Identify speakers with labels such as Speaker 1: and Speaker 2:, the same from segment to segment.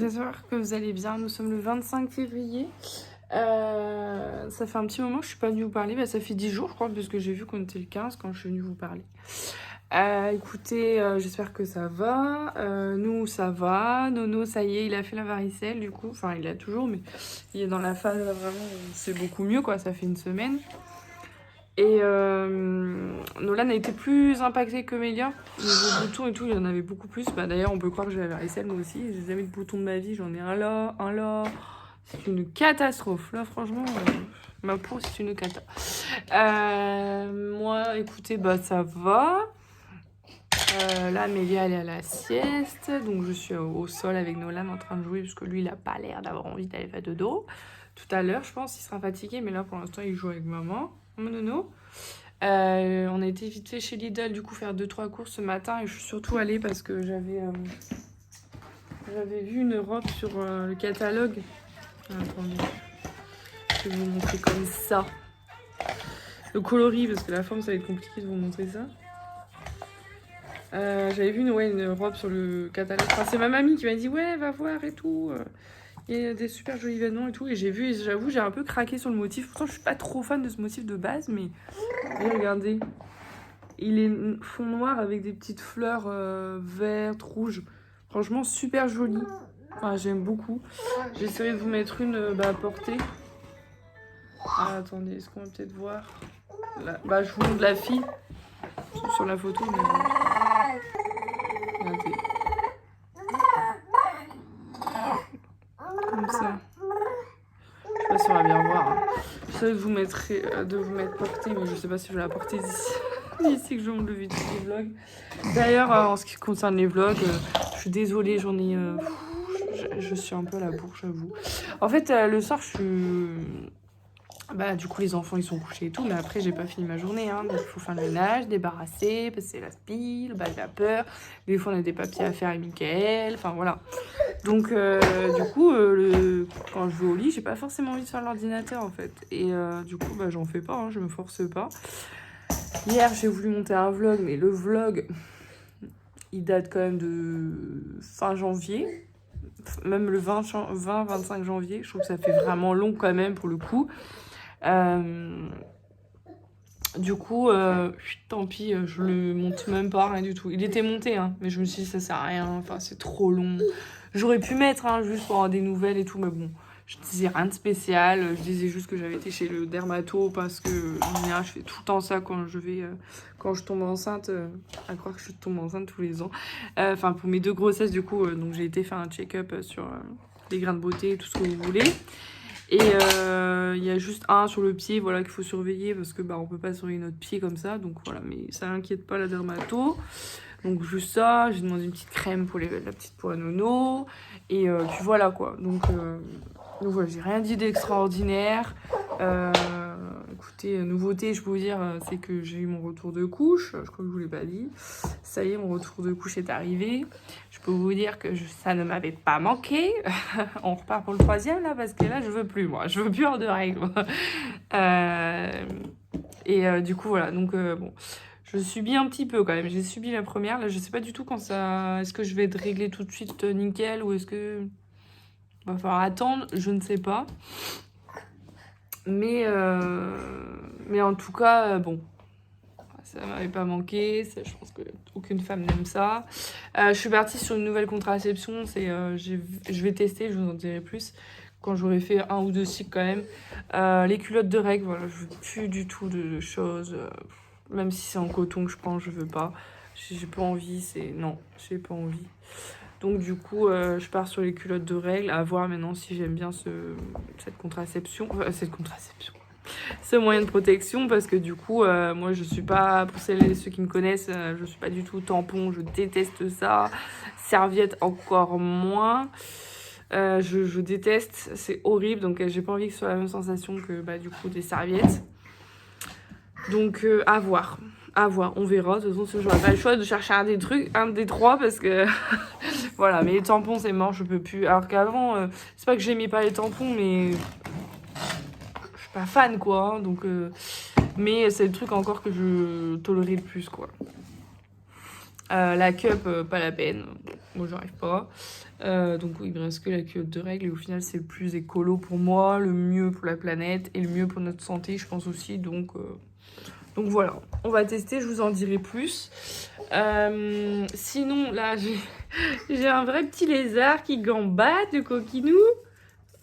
Speaker 1: j'espère que vous allez bien. Nous sommes le 25 février. Ça fait un petit moment que je suis pas venue vous parler. Ça fait 10 jours, je crois, parce que j'ai vu qu'on était le 15 quand je suis venue vous parler. Écoutez, j'espère que ça va. Nous, ça va. Nono, ça y est, il a fait la varicelle, du coup. Enfin, il l'a toujours, mais il est dans la phase là, vraiment où c'est beaucoup mieux, quoi. Ça fait une semaine. Et Nolan a été plus impacté que Mélia. Niveau boutons et tout, il y en avait beaucoup plus. D'ailleurs, on peut croire que j'ai la varicelle, moi aussi. J'ai jamais de boutons de ma vie. J'en ai un là, un là. C'est une catastrophe. Là, franchement, ma peau, c'est une cata. Moi, écoutez, ça va. Là, Mélia, elle est à la sieste. Donc, je suis au sol avec Nolan en train de jouer parce que lui, il a pas l'air d'avoir envie d'aller faire dodo. Tout à l'heure, je pense, il sera fatigué. Mais là, pour l'instant, il joue avec maman. Mon nono. On a été vite fait chez Lidl, du coup, faire 2-3 courses ce matin. Et je suis surtout allée parce que j'avais vu une robe sur le catalogue. Attendez, je vais vous montrer comme ça. Le coloris, parce que la forme, ça va être compliqué de vous montrer ça. J'avais vu une robe sur le catalogue. Enfin, c'est ma mamie qui m'a dit, ouais, va voir et tout. Il y a des super jolis vêtements et tout. Et j'ai vu, et j'avoue, j'ai un peu craqué sur le motif. Pourtant, je suis pas trop fan de ce motif de base, mais regardez. Il est fond noir avec des petites fleurs vertes, rouges. Franchement, super joli. Enfin, j'aime beaucoup. J'essaierai de vous mettre une à porter. Ah, attendez, est-ce qu'on va peut-être voir là, je vous montre la fille sur la photo. Mais... regardez. Comme ça. Je sais pas si on va bien voir. Hein. J'essaierai de vous mettre portée, mais je sais pas si je vais la porter d'ici. Ici que je monte le vidéo des vlogs. D'ailleurs, en ce qui concerne les vlogs, je suis désolée, j'en ai... je suis un peu à la bourre, j'avoue. En fait, le soir, je suis... du coup, les enfants, ils sont couchés et tout, mais après, j'ai pas fini ma journée. Hein, donc, il faut faire le ménage, débarrasser, passer la spie, le bas de vapeur. Des fois, on a des papiers à faire avec Mickaël. Enfin, voilà. Donc, du coup, quand je vais au lit, j'ai pas forcément envie de faire l'ordinateur, en fait. Et du coup, j'en fais pas, hein, je me force pas. Hier, j'ai voulu monter un vlog, mais le vlog, il date quand même de fin janvier. Même le 20-25 janvier. Je trouve que ça fait vraiment long quand même pour le coup. Du coup, tant pis, je le monte même pas, rien du tout. Il était monté, hein, mais je me suis dit, ça sert à rien. Enfin, c'est trop long. J'aurais pu mettre, hein, juste pour avoir des nouvelles et tout, mais bon. Je disais rien de spécial, je disais juste que j'avais été chez le dermato parce que en général, je fais tout le temps ça quand je tombe enceinte, à croire que je tombe enceinte tous les ans. Enfin, pour mes 2 grossesses, du coup, donc j'ai été faire un check-up sur les grains de beauté, tout ce que vous voulez. Et il y a juste un sur le pied, voilà, qu'il faut surveiller parce que on peut pas surveiller notre pied comme ça, donc voilà, mais ça n'inquiète pas la dermato. Donc juste ça, j'ai demandé une petite crème pour la petite pour la nono, et puis voilà quoi. Donc voilà, j'ai rien dit d'extraordinaire. Écoutez, nouveauté, je peux vous dire, c'est que j'ai eu mon retour de couche. Je crois que je vous l'ai pas dit. Ça y est, mon retour de couche est arrivé. Je peux vous dire que ça ne m'avait pas manqué. On repart pour le 3e là, parce que là, je veux plus, moi. Je veux plus avoir de règles. Du coup, voilà. Donc, bon, je subis un petit peu quand même. J'ai subi la première. Là, je sais pas du tout quand ça... Est-ce que je vais être réglée tout de suite nickel ou est-ce que... va falloir attendre, je ne sais pas. Mais en tout cas, bon, ça m'avait pas manqué. Ça, je pense qu'aucune femme n'aime ça. Je suis partie sur une nouvelle contraception. Je vais tester, je vous en dirai plus quand j'aurai fait 1 ou 2 cycles quand même. Les culottes de règles, voilà, je veux plus du tout de choses. Même si c'est en coton que je prends, je veux pas. J'ai pas envie, non, j'ai pas envie. Donc du coup, je pars sur les culottes de règles, à voir maintenant si j'aime bien cette contraception, ce moyen de protection, parce que du coup, moi je suis pas, pour ceux qui me connaissent, je suis pas du tout tampon, je déteste ça, serviette encore moins, je déteste, c'est horrible, donc j'ai pas envie que ce soit la même sensation que du coup des serviettes. Donc à voir, on verra. De toute façon, j'aurai pas le choix de chercher un des 3 parce que voilà, mais les tampons c'est mort, je peux plus. Alors qu'avant, c'est pas que j'aimais pas les tampons, mais je suis pas fan quoi. Hein, donc, mais c'est le truc encore que je tolérais le plus quoi. La cup, pas la peine. Moi, j'arrive pas. Donc, il me reste que la cup de règles. Et au final, c'est le plus écolo pour moi, le mieux pour la planète et le mieux pour notre santé, je pense aussi. Donc voilà, on va tester, je vous en dirai plus. Sinon, là, j'ai un vrai petit lézard qui gambade, le coquinou.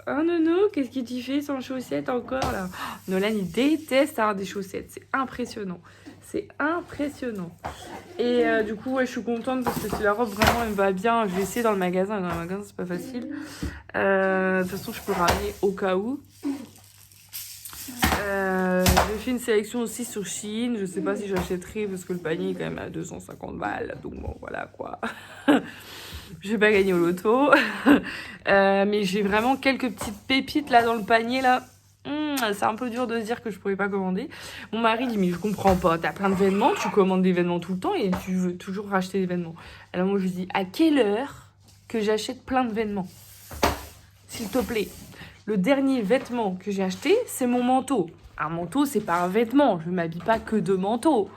Speaker 1: Oh Nono, qu'est-ce que tu fais sans chaussettes encore là? Nolan, il déteste avoir des chaussettes, c'est impressionnant. C'est impressionnant. Et du coup, ouais, je suis contente parce que si la robe vraiment elle me va bien, je vais essayer dans le magasin. Dans le magasin, c'est pas facile. De toute façon, je peux ramener au cas où. J'ai fait une sélection aussi sur Shein. Je sais pas si j'achèterai parce que le panier est quand même à 250 balles. Donc bon, voilà quoi. Je vais pas gagner au loto. Mais j'ai vraiment quelques petites pépites là dans le panier là. C'est un peu dur de se dire que je pourrais pas commander. Mon mari dit mais je comprends pas, t'as plein de vêtements, tu commandes des vêtements tout le temps et tu veux toujours racheter des vêtements. Alors moi je lui dis à quelle heure que j'achète plein de vêtements? S'il te plaît. Le dernier vêtement que j'ai acheté, c'est mon manteau. Un manteau, c'est pas un vêtement. Je ne m'habille pas que de manteau.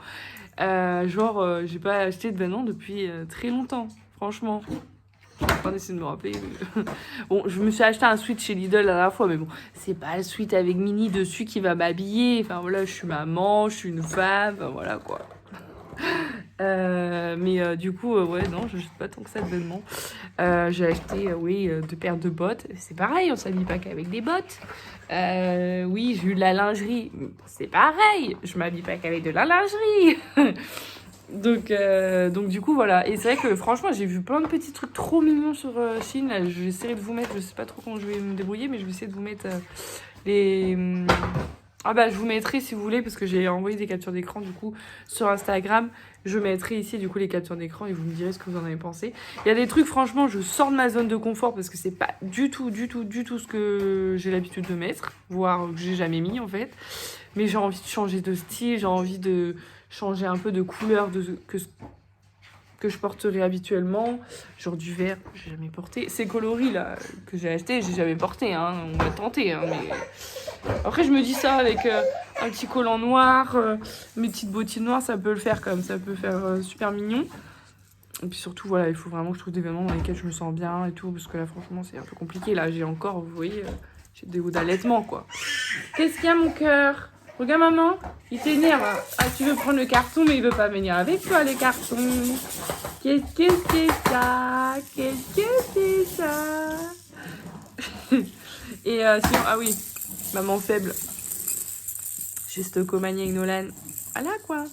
Speaker 1: J'ai pas acheté de vêtements depuis très longtemps. Franchement. Je suis en train d'essayer de me rappeler. Bon, je me suis acheté un sweat chez Lidl la dernière fois, mais bon, c'est pas le sweat avec Mini dessus qui va m'habiller. Enfin voilà, je suis maman, je suis une femme, voilà quoi. Du coup, ouais, non, je jette pas tant que ça de vêtements. J'ai acheté, deux paires de bottes. C'est pareil, on s'habille pas qu'avec des bottes. Oui, j'ai eu de la lingerie. C'est pareil, je m'habille pas qu'avec de la lingerie. donc du coup, voilà. Et c'est vrai que franchement, j'ai vu plein de petits trucs trop mignons sur Shein. Là, je vais essayer de vous mettre, je sais pas trop comment je vais me débrouiller, mais je vais essayer de vous mettre les... je vous mettrai si vous voulez, parce que j'ai envoyé des captures d'écran du coup sur Instagram. Je mettrai ici du coup les captures d'écran et vous me direz ce que vous en avez pensé. Il y a des trucs, franchement, je sors de ma zone de confort parce que c'est pas du tout ce que j'ai l'habitude de mettre, voire que j'ai jamais mis en fait. Mais j'ai envie de changer de style, j'ai envie de changer un peu de couleur que je porterais habituellement, genre du vert, j'ai jamais porté. Ces coloris là que j'ai acheté, j'ai jamais porté, hein. On va tenter, hein, mais après je me dis ça avec un petit collant noir, mes petites bottines noires, ça peut le faire quand même, ça peut faire super mignon. Et puis surtout voilà, il faut vraiment que je trouve des vêtements dans lesquels je me sens bien et tout, parce que là franchement c'est un peu compliqué. Là j'ai encore, vous voyez, j'ai des hauts d'allaitement quoi. Qu'est-ce qu'il y a mon cœur? Regarde maman, il t'énerve. Ah, tu veux prendre le carton, mais il veut pas venir avec toi, le carton. Qu'est-ce que c'est ça? Qu'est-ce que c'est ça? Et sinon, ah oui, maman faible. J'ai Stockomanie avec Nolan. Ah là, quoi.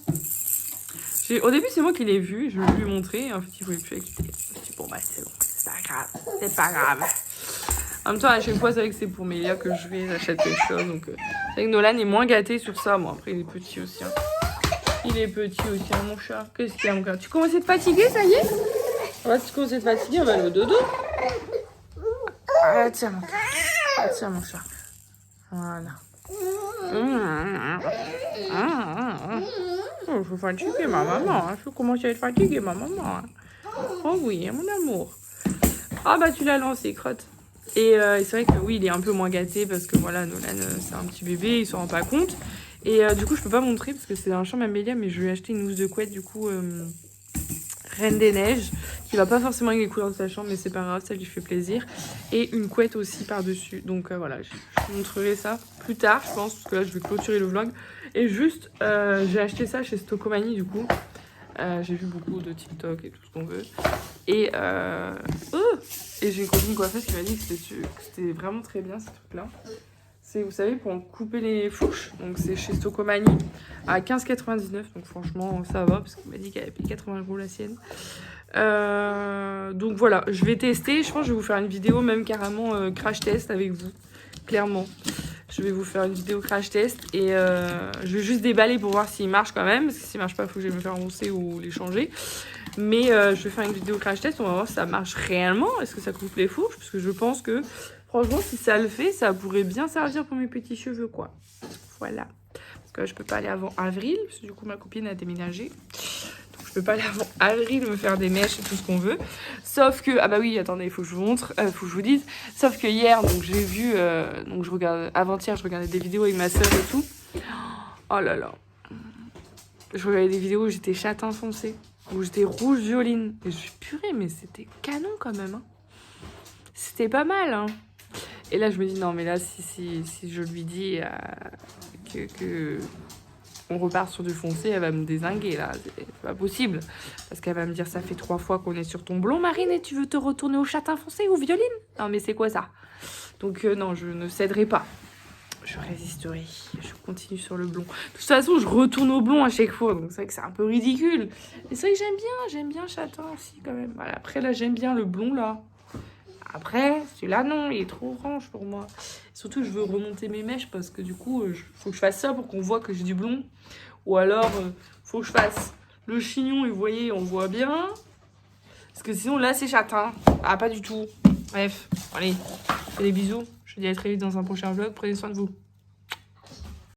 Speaker 1: Au début, c'est moi qui l'ai vu, je lui ai montré, et en fait, il voulait plus écouter. Je dis, bon, bah, c'est bon, c'est pas grave, c'est pas grave. En même temps, à chaque fois, c'est vrai que c'est pour Mélia que je vais acheter quelque chose. Donc, c'est vrai que Nolan est moins gâté sur ça. Bon, après, il est petit aussi. Hein. Il est petit aussi, hein, mon chat. Qu'est-ce qu'il y a, mon chat? Tu commences à te fatiguer, ça y est? Tu commences à te fatiguer, on va aller au dodo. Ah, tiens, mon chat. Ah, tiens, mon chat. Voilà. Oh, je suis fatiguée, ma maman. Je commence à être fatiguée, ma maman. Oh oui, mon amour. Ah, bah, tu l'as lancé, crotte. Et c'est vrai que oui, il est un peu moins gâté parce que voilà, Nolan, c'est un petit bébé, il s'en rend pas compte. Et du coup, je peux pas montrer parce que c'est un champ Amélia, mais je lui ai acheté une housse de couette, du coup, Reine des Neiges, qui va pas forcément avec les couleurs de sa chambre, mais c'est pas grave, ça lui fait plaisir. Et une couette aussi par-dessus. Donc voilà, je vous montrerai ça plus tard, je pense, parce que là, je vais clôturer le vlog. Et juste, j'ai acheté ça chez Stockomanie, du coup. J'ai vu beaucoup de TikTok et tout ce qu'on veut. Et j'ai une copine coiffeuse qui m'a dit que c'était vraiment très bien, ces trucs-là. C'est, vous savez, pour couper les fourches. Donc, c'est chez Stockomanie à 15,99 €. Donc, franchement, ça va, parce qu'elle m'a dit qu'elle avait payé 80 € la sienne. Donc, voilà, je vais tester. Je pense que je vais vous faire une vidéo, même carrément crash test avec vous, clairement. Je vais vous faire une vidéo crash test et je vais juste déballer pour voir s'il marche quand même. Parce que s'il marche pas, il faut que je me faire roncer ou les changer. Mais je vais faire une vidéo crash test, on va voir si ça marche réellement. Est-ce que ça coupe les fourches? Parce que je pense que, franchement, si ça le fait, ça pourrait bien servir pour mes petits cheveux, quoi. Voilà. Parce que je peux pas aller avant avril, parce que du coup, ma copine a déménagé. Je peux pas aller avant avril me faire des mèches et tout ce qu'on veut. Sauf que, ah bah oui, attendez, il faut que je vous montre, faut que je vous dise. Sauf que hier, donc j'ai vu, donc je regarde, avant-hier, je regardais des vidéos avec ma soeur et tout. Oh là là. Je regardais des vidéos où j'étais châtain foncé. où j'étais rouge violine. Et je suis purée, mais c'était canon quand même. Hein. C'était pas mal. Hein. Et là, je me dis, non, mais là, si je lui dis que on repart sur du foncé, elle va me dézinguer, là. C'est pas possible. Parce qu'elle va me dire, ça fait 3 fois qu'on est sur ton blond, Marine, et tu veux te retourner au châtain foncé ou violine? Non, mais c'est quoi ça? Donc, non, je ne céderai pas. Je résisterai. Je continue sur le blond. De toute façon, je retourne au blond à chaque fois. Donc, c'est vrai que c'est un peu ridicule. Mais c'est vrai que j'aime bien le châtain aussi, quand même. Voilà. Après, là, j'aime bien le blond, là. Après, celui-là, non, il est trop orange pour moi. Surtout, je veux remonter mes mèches parce que du coup, faut que je fasse ça pour qu'on voit que j'ai du blond. Ou alors, faut que je fasse le chignon et vous voyez, on voit bien. Parce que sinon, là, c'est châtain. Ah, pas du tout. Bref, allez, je fais des bisous. Je vous dis à très vite dans un prochain vlog. Prenez soin de vous.